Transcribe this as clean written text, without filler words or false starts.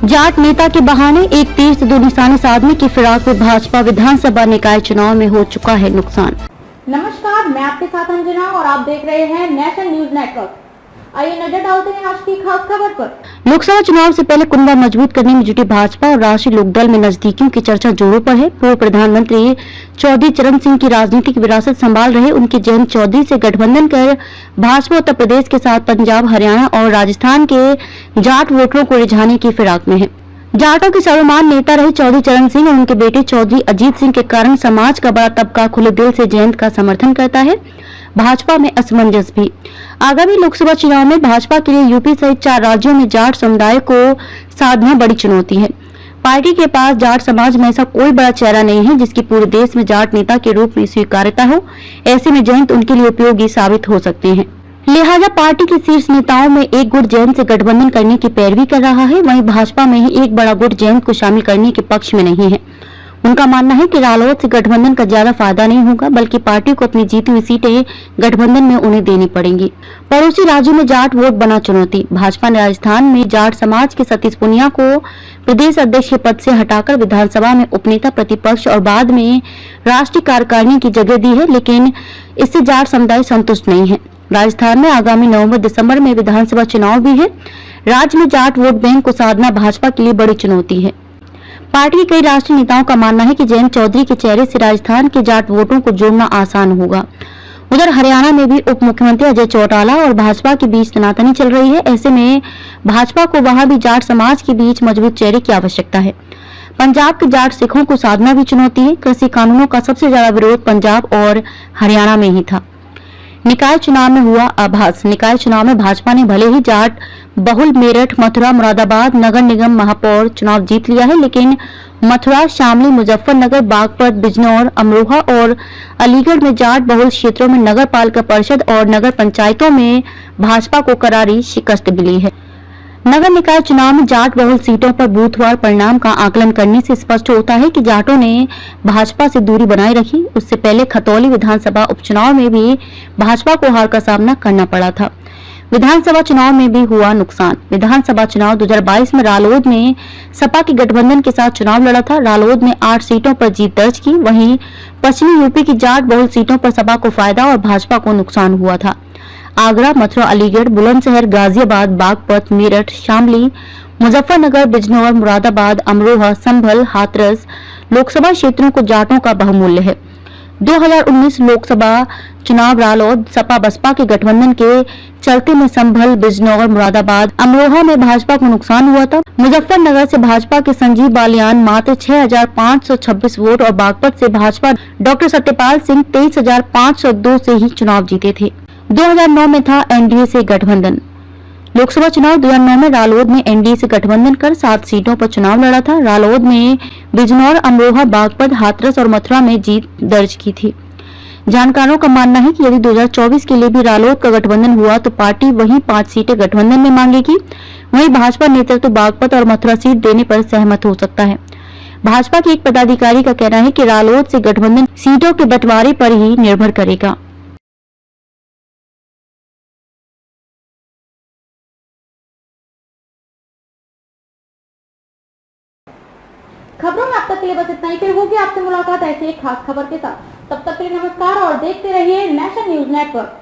जाट नेता के बहाने एक तीर से दो निशाने साधने की फिराक में भाजपा विधानसभा निकाय चुनाव में हो चुका है नुकसान। नमस्कार, मैं आपके साथ अंजना और आप देख रहे हैं नेशनल न्यूज नेटवर्क। आइए नजर डालते हैं आज की खास खबर पर। लोकसभा चुनाव से पहले कुंडा मजबूत करने में जुटी भाजपा और राष्ट्रीय लोकदल में नजदीकियों की चर्चा जोरों पर है। पूर्व प्रधानमंत्री चौधरी चरण सिंह की राजनीतिक विरासत संभाल रहे उनके जयंत चौधरी से गठबंधन कर भाजपा उत्तर प्रदेश के साथ पंजाब, हरियाणा और राजस्थान के जाट वोटरों को रिझाने की फिराक में है। जाटों के सर्वमान्य नेता रहे चौधरी चरण सिंह और उनके बेटे चौधरी अजीत सिंह के कारण समाज का बड़ा तबका खुले दिल से जयंत का समर्थन करता है। भाजपा में असमंजस भी। आगामी लोकसभा चुनाव में भाजपा के लिए यूपी सहित 4 राज्यों में जाट समुदाय को साधना बड़ी चुनौती है। पार्टी के पास जाट समाज में ऐसा कोई बड़ा चेहरा नहीं है जिसकी पूरे देश में जाट नेता के रूप में स्वीकार्यता हो। ऐसे में जयंत उनके लिए उपयोगी साबित हो सकते हैं। लिहाजा पार्टी के शीर्ष नेताओं में एक गुट जयंत से गठबंधन करने की पैरवी कर रहा है, वहीं भाजपा में ही एक बड़ा गुट जयंत को शामिल करने के पक्ष में नहीं है। उनका मानना है कि रालोद से गठबंधन का ज्यादा फायदा नहीं होगा, बल्कि पार्टी को अपनी जीती हुई सीटें गठबंधन में उन्हें देनी पड़ेंगी। पड़ोसी राज्यों में जाट वोट बना चुनौती। भाजपा ने राजस्थान में जाट समाज के सतीश पुनिया को प्रदेश अध्यक्ष के पद से हटाकर विधानसभा में उपनेता प्रतिपक्ष और बाद में राष्ट्रीय कार्यकारिणी की जगह दी है, लेकिन इससे जाट समुदाय संतुष्ट नहीं है। राजस्थान में आगामी नवंबर-दिसंबर में विधानसभा चुनाव भी है। राज्य में जाट वोट बैंक को साधना भाजपा के लिए बड़ी चुनौती है। पार्टी के कई राष्ट्रीय नेताओं का मानना है कि जयंत चौधरी के चेहरे से राजस्थान के जाट वोटों को जोड़ना आसान होगा। उधर हरियाणा में भी उप मुख्यमंत्री अजय चौटाला और भाजपा के बीच तनातनी चल रही है। ऐसे में भाजपा को वहां भी जाट समाज के बीच मजबूत चेहरे की आवश्यकता है। पंजाब के जाट सिखों को साधना भी चुनौती है। कृषि कानूनों का सबसे ज्यादा विरोध पंजाब और हरियाणा में ही था। निकाय चुनाव में हुआ आभास। निकाय चुनाव में भाजपा ने भले ही जाट बहुल मेरठ, मथुरा, मुरादाबाद नगर निगम महापौर चुनाव जीत लिया है, लेकिन मथुरा, शामली, मुजफ्फरनगर, बागपत, बिजनौर, अमरोहा और अलीगढ़ में जाट बहुल क्षेत्रों में नगर पालिका परिषद और नगर पंचायतों में भाजपा को करारी शिकस्त मिली है। नगर निकाय चुनाव में जाट बहुल सीटों पर बूथवार परिणाम का आकलन करने से स्पष्ट होता है कि जाटों ने भाजपा से दूरी बनाए रखी। उससे पहले खतौली विधानसभा उपचुनाव में भी भाजपा को हार का सामना करना पड़ा था। विधानसभा चुनाव में भी हुआ नुकसान। विधानसभा चुनाव 2022 में रालोद ने सपा के गठबंधन के साथ चुनाव लड़ा था। रालोद ने 8 सीटों पर जीत दर्ज की, वहीं पश्चिमी यूपी की जाट बहुल सीटों पर सपा को फायदा और भाजपा को नुकसान हुआ था। आगरा, मथुरा, अलीगढ़, बुलंदशहर, गाजियाबाद, बागपत, मेरठ, शामली, मुजफ्फरनगर, बिजनौर, मुरादाबाद, अमरोहा, संभल, हाथरस लोकसभा क्षेत्रों को जाटों का बहुमूल्य है। 2019 लोकसभा चुनाव रालोद सपा बसपा के गठबंधन के चलते में संभल, बिजनौर, मुरादाबाद, अमरोहा में भाजपा को नुकसान हुआ था। मुजफ्फरनगर से भाजपा के संजीव बालियान मात्र 6526 वोट और बागपत से भाजपा डॉक्टर सत्यपाल सिंह 23502 से ही चुनाव जीते थे। 2009 में था एनडीए से गठबंधन। लोकसभा चुनाव 2009 में रालोद ने एनडीए से गठबंधन कर 7 सीटों पर चुनाव लड़ा था। रालोद में बिजनौर, अमरोहा, बागपत, हाथरस और मथुरा में जीत दर्ज की थी। जानकारों का मानना है कि यदि 2024 के लिए भी रालोद का गठबंधन हुआ तो पार्टी वही 5 सीटें गठबंधन में मांगेगी। वहीं भाजपा नेतृत्व बागपत और मथुरा सीट देने पर सहमत हो सकता है। भाजपा के एक पदाधिकारी का कहना है कि रालोद से गठबंधन सीटों के बंटवारे पर ही निर्भर करेगा। खबरों में अब तक के लिए बस इतना ही। फिर होगी आपसे मुलाकात ऐसी एक खास खबर के साथ। तब तक के लिए नमस्कार और देखते रहिए नेशनल न्यूज नेटवर्क।